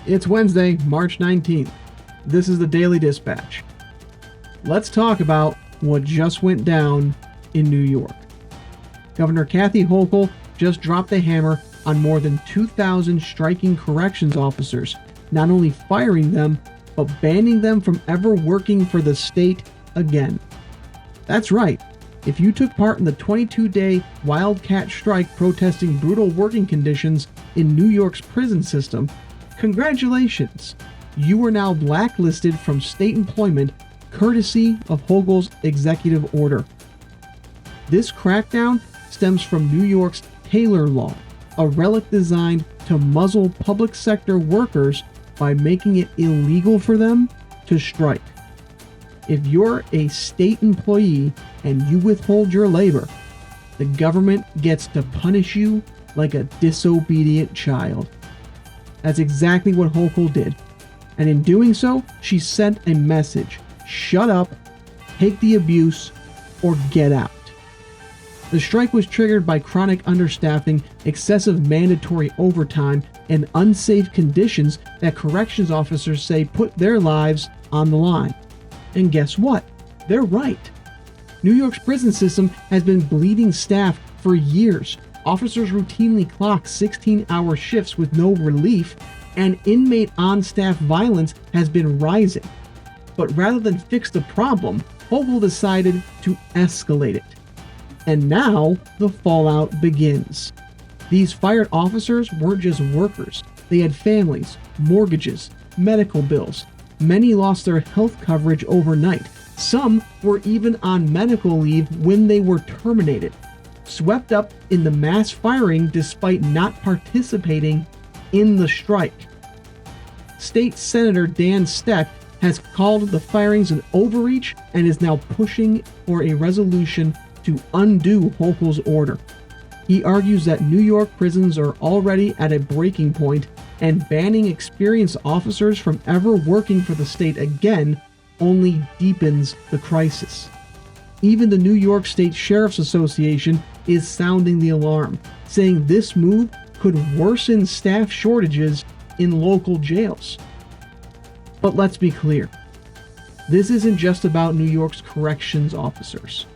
It's Wednesday, March 19th. This is the Daily Dispatch. Let's talk about what just went down in New York. Governor Kathy Hochul just dropped the hammer on more than 2,000 striking corrections officers, not only firing them, but banning them from ever working for the state again. That's right. If you took part in the 22-day wildcat strike protesting brutal working conditions in New York's prison system, congratulations! You are now blacklisted from state employment courtesy of Hochul's executive order. This crackdown stems from New York's Taylor Law, a relic designed to muzzle public sector workers by making it illegal for them to strike. If you're a state employee and you withhold your labor, the government gets to punish you like a disobedient child. That's exactly what Hochul did. And in doing so, she sent a message: shut up, take the abuse, or get out. The strike was triggered by chronic understaffing, excessive mandatory overtime, and unsafe conditions that corrections officers say put their lives on the line. And guess what? They're right. New York's prison system has been bleeding staff for years. Officers routinely clock 16-hour shifts with no relief, and inmate on-staff violence has been rising. But rather than fix the problem, Hochul decided to escalate it. And now the fallout begins. These fired officers weren't just workers. They had families, mortgages, medical bills. Many lost their health coverage overnight. Some were even on medical leave when they were terminated, swept up in the mass firing despite not participating in the strike. State Senator Dan Steck has called the firings an overreach and is now pushing for a resolution to undo Hochul's order. He argues that New York prisons are already at a breaking point, and banning experienced officers from ever working for the state again only deepens the crisis. Even the New York State Sheriff's Association is sounding the alarm, saying this move could worsen staff shortages in local jails. But let's be clear. This isn't just about New York's corrections officers.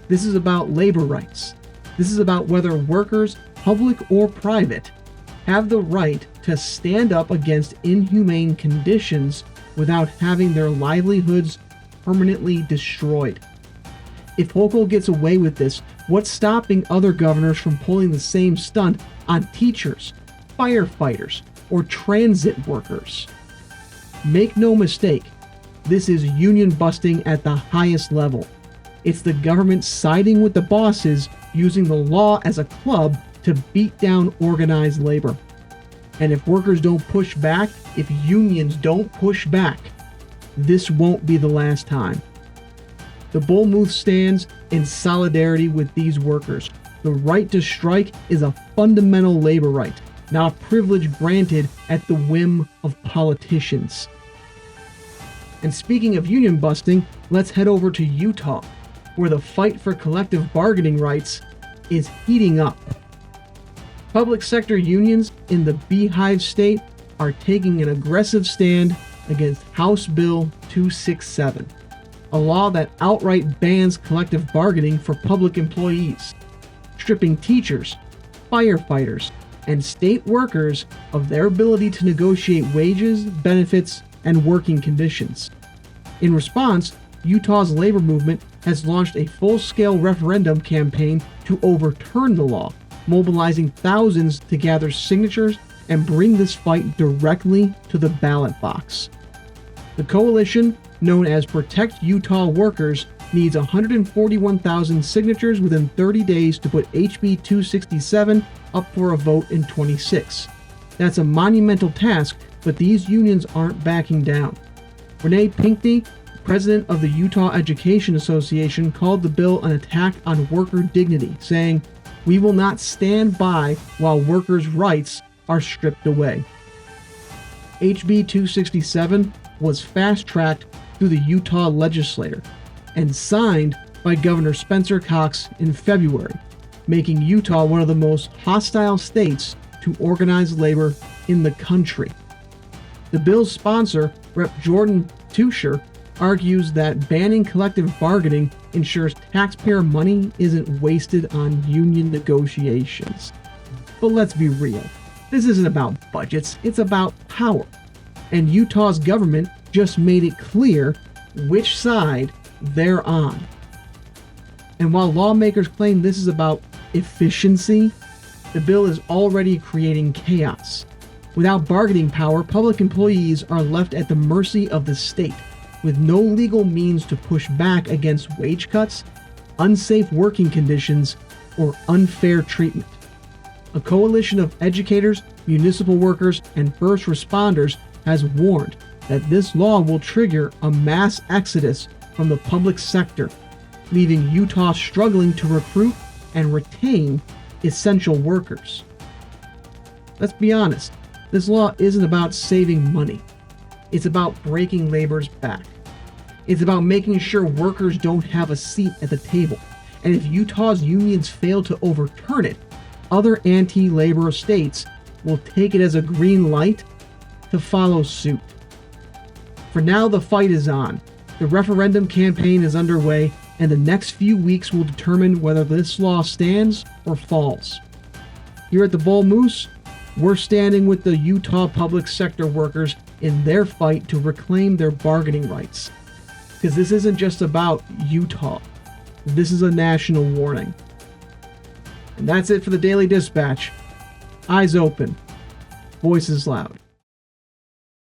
This is about labor rights. This is about whether workers, public or private, have the right to stand up against inhumane conditions without having their livelihoods permanently destroyed. If Hochul gets away with this, what's stopping other governors from pulling the same stunt on teachers, firefighters, or transit workers? Make no mistake, this is union busting at the highest level. It's the government siding with the bosses, using the law as a club to beat down organized labor. And if workers don't push back, if unions don't push back, this won't be the last time. The Bull Moose stands in solidarity with these workers. The right to strike is a fundamental labor right, not a privilege granted at the whim of politicians. And speaking of union busting, let's head over to Utah, where the fight for collective bargaining rights is heating up. Public sector unions in the Beehive State are taking an aggressive stand against House Bill 267, a law that outright bans collective bargaining for public employees, stripping teachers, firefighters, and state workers of their ability to negotiate wages, benefits, and working conditions. In response, Utah's labor movement has launched a full-scale referendum campaign to overturn the law, mobilizing thousands to gather signatures and bring this fight directly to the ballot box. The coalition, known as Protect Utah Workers, needs 141,000 signatures within 30 days to put HB 267 up for a vote in 26. That's a monumental task, but these unions aren't backing down. Renee Pinckney, president of the Utah Education Association, called the bill an attack on worker dignity, saying, "We will not stand by while workers' rights are stripped away." HB 267 was fast-tracked through the Utah legislature and signed by Governor Spencer Cox in February, making Utah one of the most hostile states to organized labor in the country. The bill's sponsor, Rep. Jordan Tusher, argues that banning collective bargaining ensures taxpayer money isn't wasted on union negotiations. But let's be real. This isn't about budgets, it's about power. And Utah's government just made it clear which side they're on. And while lawmakers claim this is about efficiency, the bill is already creating chaos. Without bargaining power, public employees are left at the mercy of the state, with no legal means to push back against wage cuts, unsafe working conditions, or unfair treatment. A coalition of educators, municipal workers, and first responders has warned that this law will trigger a mass exodus from the public sector, leaving Utah struggling to recruit and retain essential workers. Let's be honest, this law isn't about saving money. It's about breaking labor's back. It's about making sure workers don't have a seat at the table. And if Utah's unions fail to overturn it, other anti-labor states will take it as a green light to follow suit. For now, the fight is on. The referendum campaign is underway, and the next few weeks will determine whether this law stands or falls. Here at the Bull Moose, we're standing with the Utah public sector workers in their fight to reclaim their bargaining rights. Because this isn't just about Utah. This is a national warning. And that's it for the Daily Dispatch. Eyes open, voices loud.